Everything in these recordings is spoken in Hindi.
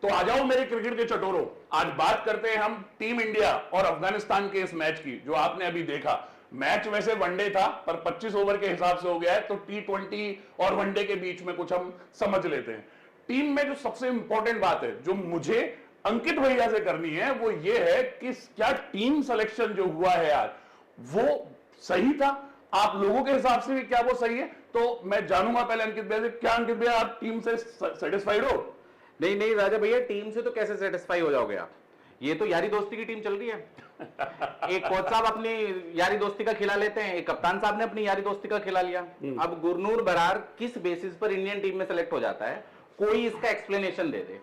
तो आ जाओ मेरे क्रिकेट के चटोरों, आज बात करते हैं हम टीम इंडिया और अफगानिस्तान के इस मैच की जो आपने अभी देखा। मैच वैसे वनडे था पर 25 ओवर के हिसाब से हो गया है, तो T20 और वनडे के बीच में कुछ हम समझ लेते हैं। टीम में जो सबसे इंपॉर्टेंट बात है जो मुझे अंकित भैया से करनी है वो ये है कि क्या टीम सिलेक्शन जो हुआ है आज वो सही था? आप लोगों के हिसाब से भी क्या वो सही है? तो मैं जानूंगा पहले अंकित भैया से, क्या अंकित भैया आप टीम से सेटिस्फाइड हो? नहीं नहीं राजा भैया, टीम से तो कैसे सेटिस्फाई हो जाओगे आप? ये तो यारी दोस्ती की टीम चल रही है। एक कोच साहब अपनी यारी दोस्ती का खिला लेते हैं, एक कप्तान साहब ने अपनी यारी दोस्ती का खिला लिया। अब गुरनूर बरार किस बेसिस पर इंडियन टीम में सेलेक्ट हो जाता है, कोई इसका एक्सप्लेनेशन दे दे।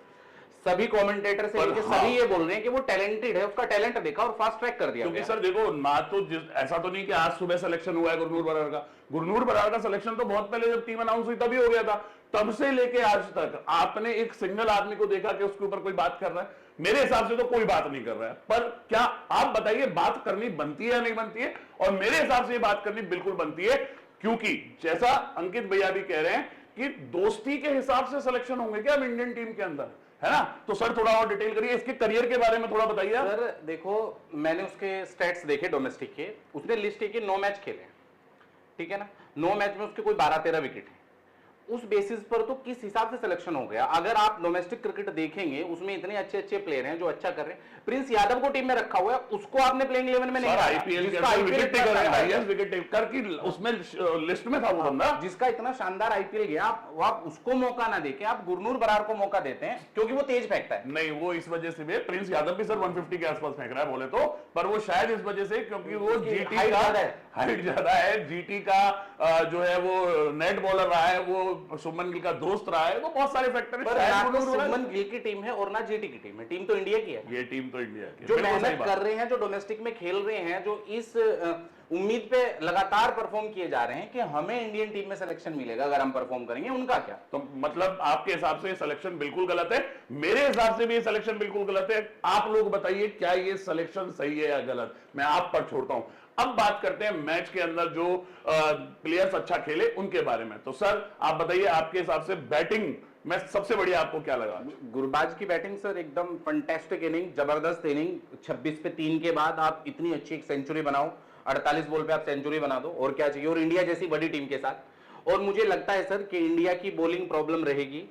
सभी कमेंटेटर से लेके सभी ये बोल रहे हैं कि वो टैलेंटेड है, उसका टैलेंट देखा और फास्ट ट्रैक कर दिया। क्योंकि सर देखो ना, तो ऐसा तो नहीं कि आज सुबह सिलेक्शन हुआ है गुरनूर बरार का। गुरनूर बरार का सिलेक्शन तो बहुत पहले जब टीम अनाउंस हुई तभी हो गया था। तब से लेके आज तक आपने एक सिंगल आदमी को देखा कि उसके ऊपर कोई बात कर रहा है? मेरे हिसाब से तो कोई बात नहीं कर रहा है। पर क्या आप बताइए, बात करनी बनती है या नहीं बनती है? और मेरे हिसाब से ये बात करनी बिल्कुल बनती है, क्योंकि जैसा अंकित भैया भी कह रहे हैं कि दोस्ती के हिसाब से सिलेक्शन होंगे क्या अब इंडियन टीम के अंदर, है ना? तो सर थोड़ा और डिटेल करिए, इसके करियर के बारे में थोड़ा बताइए। सर देखो, मैंने उसके स्टैट्स देखे डोमेस्टिक के, उसने लिस्ट की 9 मैच खेले, ठीक है ना? 9 मैच में उसके कोई 12-13 विकेट है। उस बेसिस पर तो किस हिसाब से सिलेक्शन हो गया? अगर आप डोमेस्टिक क्रिकेट देखेंगे उसमें इतने अच्छे अच्छे प्लेयर हैं जो अच्छा कर रहे हैं। प्रिंस यादव को टीम में रखा हुआ है, उसको आपने प्लेइंग 11 में नहीं रखा। आईपीएल विकेट टेकर है, हाईएस्ट विकेट टेकर की उसमें लिस्ट में था वो बंदा, जिसका इतना शानदार आईपीएल गया। आप उसको मौका ना देके आप गुरनूर बरार को मौका देते हैं क्योंकि वो तेज फेंकता है। नहीं, वो इस वजह से भी प्रिंस यादव भी सर 150 के आसपास फेंक रहा है बोले तो, पर वो शायद इस वजह से क्योंकि वो जीटी का हाइट ज्यादा है, जीटी का जो है वो नेट बॉलर रहा है, वो शुभमन गिल का दोस्त रहा है, वो बहुत सारे फैक्टर है। शुभमन गिल की टीम है और ना जीटी की टीम है, टीम तो इंडिया की है। ये टीम तो इंडिया की, जो मेहनत कर रहे हैं, जो डोमेस्टिक में खेल रहे हैं, जो इस उम्मीद पे लगातार परफॉर्म किए जा रहे हैं कि हमें इंडियन टीम में सिलेक्शन मिलेगा अगर हम परफॉर्म करेंगे, उनका क्या? तो मतलब आपके हिसाब से सिलेक्शन बिल्कुल गलत है, मेरे हिसाब से भी सिलेक्शन बिल्कुल गलत है। आप लोग बताइए क्या ये सिलेक्शन सही है या गलत? मैं आप पर छोड़ता हूं। अब बात करते हैं मैच के अंदर जो प्लेयर्स अच्छा खेले उनके बारे में। तो सर आप बताइए, आपके हिसाब से बैटिंग में सबसे बढ़िया आपको क्या लगा? गुरबाज की बैटिंग सर एकदम फंटेस्टिक इनिंग, जबरदस्त इनिंग। 26 पे 3 के बाद आप इतनी अच्छी एक सेंचुरी बनाओ, 48 बॉल पे आप सेंचुरी बना दो, और क्या चाहिए? और इंडिया जैसी बड़ी टीम के साथ। और मुझे लगता है सर कि इंडिया की बॉलिंग प्रॉब्लम रहेगी।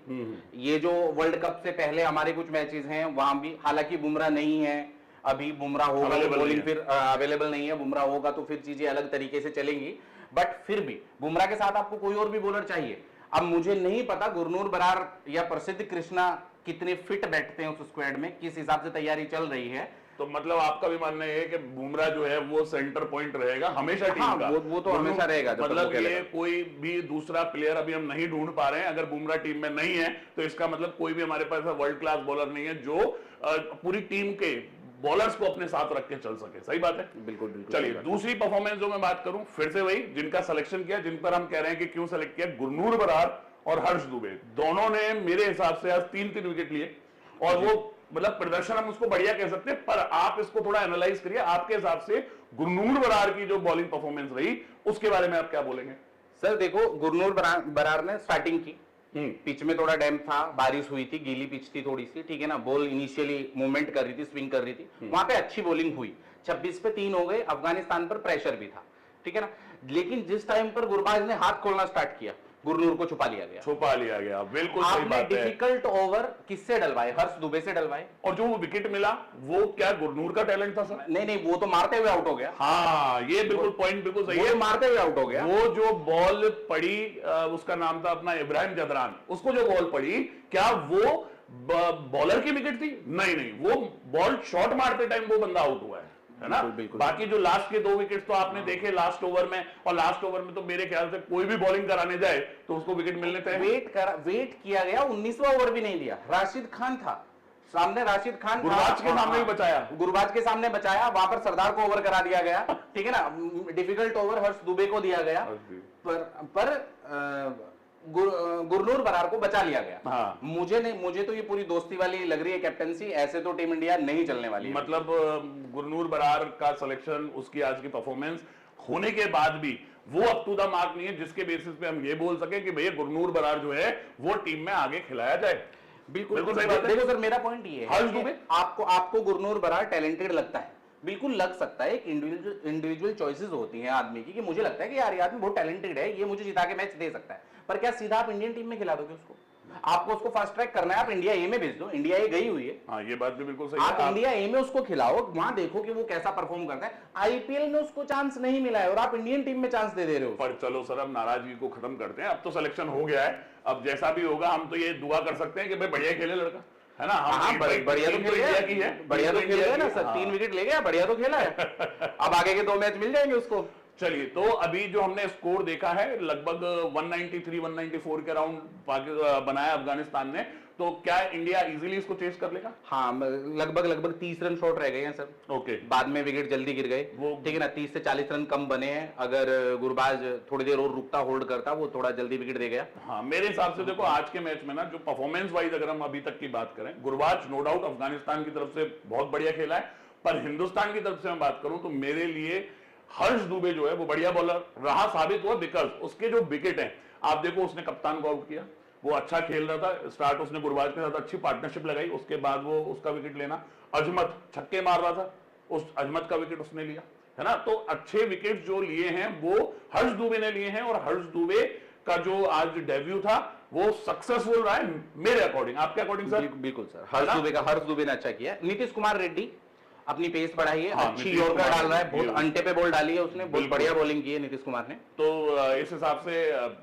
ये जो वर्ल्ड कप से पहले हमारे कुछ मैचेस हैं वहां भी, हालांकि बुमराह नहीं है अभी, बुमराह होगा तो बॉलिंग फिर अवेलेबल नहीं है, बुमराह होगा तो फिर चीजें अलग तरीके से चलेंगी। बट फिर भी बुमराह के साथ आपको कोई और भी बॉलर चाहिए। अब मुझे नहीं पता गुरनूर बरार या प्रसिद्ध कृष्णा कितने फिट बैठते हैं उस स्क्वाड में, किस हिसाब से तैयारी चल रही है। तो मतलब आपका भी मानना है कि बुमराह जो है वो सेंटर पॉइंट रहेगा हमेशा टीम का? वो तो हमेशा रहेगा। मतलब ये कोई भी दूसरा प्लेयर अभी हम नहीं ढूंढ पा रहे हैं। अगर बुमराह टीम में नहीं है तो इसका मतलब कोई भी हमारे पास वर्ल्ड क्लास बॉलर नहीं है जो पूरी टीम के बॉलर्स को अपने साथ रख के चल सके। सही बात है, बिल्कुल बिल्कुल। चलिए दूसरी परफॉर्मेंस जो मैं बात करूं, फिर से वही जिनका सिलेक्शन किया, जिन पर हम कह रहे हैं कि क्यों सिलेक्ट किया, गुरनूर बरार और हर्ष दुबे, दोनों ने मेरे हिसाब से आज 3-3 विकेट लिए। और वो मतलब प्रदर्शन हम उसको बढ़िया कह सकते हैं, पर आप इसको थोड़ा एनालाइज करिए। आपके हिसाब से गुरनूर बरार की जो बॉलिंग परफॉर्मेंस रही उसके बारे में आप क्या बोलेंगे? सर देखो, गुरनूर बरार ने स्टार्टिंग की, पिच में थोड़ा डैम्प था, बारिश हुई थी, गीली पिच थी थोड़ी सी, ठीक है ना? बॉल इनिशियली मूवमेंट कर रही थी, स्विंग कर रही थी, वहां पे अच्छी बॉलिंग हुई। 26 पे 3 हो गए, अफगानिस्तान पर प्रेशर भी था, ठीक है ना? लेकिन जिस टाइम पर गुरबाज ने हाथ खोलना स्टार्ट किया, गुरनूर को छुपा लिया गया। बिल्कुल सही बात है। डिफिकल्ट ओवर किससे डलवाए? हर्ष दुबे से डलवाए। और जो वो विकेट मिला वो क्या गुरनूर का टैलेंट था सर? नहीं, वो तो मारते हुए आउट हो गया। हाँ, ये बिल्कुल पॉइंट बिल्कुल सही है, मारते हुए आउट हो गया। वो जो बॉल पड़ी, उसका नाम था अपना इब्राहिम जदरान, उसको जो बॉल पड़ी, क्या वो बॉलर की विकेट थी? नहीं, वो बॉल शॉट मारते टाइम वो बंदा आउट हुआ है ना? बिल्कुल। बाकी जो लास्ट के 2 विकेट तो आपने देखे लास्ट ओवर में, और लास्ट ओवर में तो मेरे ख्याल से कोई भी बॉलिंग कराने जाए तो उसको विकेट मिलने थे। वेट किया गया, 19वां ओवर भी नहीं दिया। राशिद खान था सामने, राशिद खान गुरबाज के सामने ही बचाया, गुरबाज के सामने बचाया, वहां पर सरदार को ओवर करा दिया गया, ठीक है ना? डिफिकल्ट ओवर हर्ष दुबे को दिया गया, पर गुरनूर बरार को बचा लिया गया। हाँ। मुझे तो ये पूरी दोस्ती वाली लग रही है कैप्टनसी, ऐसे तो टीम इंडिया नहीं चलने वाली। मतलब गुरनूर बरार का सिलेक्शन, उसकी आज की परफॉर्मेंस होने के बाद भी वो अप टू द मार्क नहीं है जिसके बेसिस पे हम ये बोल सके कि भैया गुरनूर बरार जो है वो टीम में आगे खिलाया जाए। बिल्कुल सही बात है। देखो सर, मेरा पॉइंट ये है हर्ष कि दुबे आपको गुरनूर बरार टैलेंटेड लगता है, बिल्कुल लग सकता है। एक इंडिविजुअल चॉइसेस होती हैं आदमी की, कि मुझे लगता है कि यार ये आदमी बहुत टैलेंटेड है, ये मुझे जिता के मैच दे सकता है, पर क्या सीधा आप इंडियन टीम में खिला दोगे उसको? आपको उसको फास्ट ट्रैक करना है, आप इंडिया ए में भेज दो, इंडिया ए गई हुई है। हाँ, ये बात भी बिल्कुल सही आप है। इंडिया ए में उसको खिलाओ, वहां देखो कि वो कैसा परफॉर्म करता है। आईपीएल में उसको चांस नहीं मिला है और आप इंडियन टीम में चांस दे रहे हो। पर चलो सर, अब नाराजगी को खत्म करते हैं, अब तो सिलेक्शन हो गया है, अब जैसा भी होगा हम तो ये दुआ कर सकते हैं कि भाई बढ़िया खेले लड़का, है ना। हम बढ़िया तो खेल इंडिया की है, बढ़िया तो खेल गया ना सर, 3 विकेट ले गया, बढ़िया तो खेला है। अब आगे के 2 मैच मिल जाएंगे उसको। चलिए, तो अभी जो हमने स्कोर देखा है लगभग 193 194 के अराउंड बनाया अफगानिस्तान ने, तो क्या इंडिया इजीली इसको चेस कर लेगा? हाँ, लगभग 30 रन शॉर्ट रह गए हैं सर। ओके, बाद में विकेट जल्दी गिर गए, ठीक है ना। 30 से 40 रन कम बने हैं। अगर गुरबाज थोड़ी देर और रुकता, होल्ड करता, वो थोड़ा जल्दी विकेट दे गया। हाँ, मेरे हिसाब से देखो आज के मैच में ना, जो परफॉर्मेंस वाइज अगर हम अभी तक की बात करें, गुरबाज नो डाउट अफगानिस्तान की तरफ से बहुत बढ़िया खेला है, पर हिंदुस्तान की तरफ से मैं बात करूं तो मेरे लिए हर्ष दुबे जो है वो बढ़िया बॉलर रहा, साबित हुआ, बिकॉज उसके जो विकेट हैं, आप देखो उसने कप्तान को आउट किया, वो अच्छा खेल रहा था, स्टार्ट उसने गुरबाज के साथ अच्छी पार्टनरशिप लगाई, उसके बाद वो उसका विकेट लेना, अजमत छक्के मार रहा था, उस अजमत का विकेट उसने लिया, है ना। तो अच्छे विकेट जो लिए हैं वो हर्ष दुबे ने लिए हैं, और हर्ष दुबे का जो आज डेब्यू था वो सक्सेसफुल रहा है मेरे अकॉर्डिंग। आपके अकॉर्डिंग सर? बिल्कुल सर, हर्ष दुबे ने अच्छा किया। नीतीश कुमार रेड्डी अपनी पेस बढ़ाई है, हाँ, अच्छी यॉर्कर डाल रहा है, बहुत अंटे पे बॉल डाली है उसने, बहुत बढ़िया बॉलिंग की है नीतीश कुमार ने। तो इस हिसाब से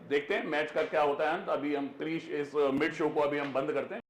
देखते हैं मैच का क्या होता है। अभी हम इस मिड शो को अभी हम बंद करते हैं।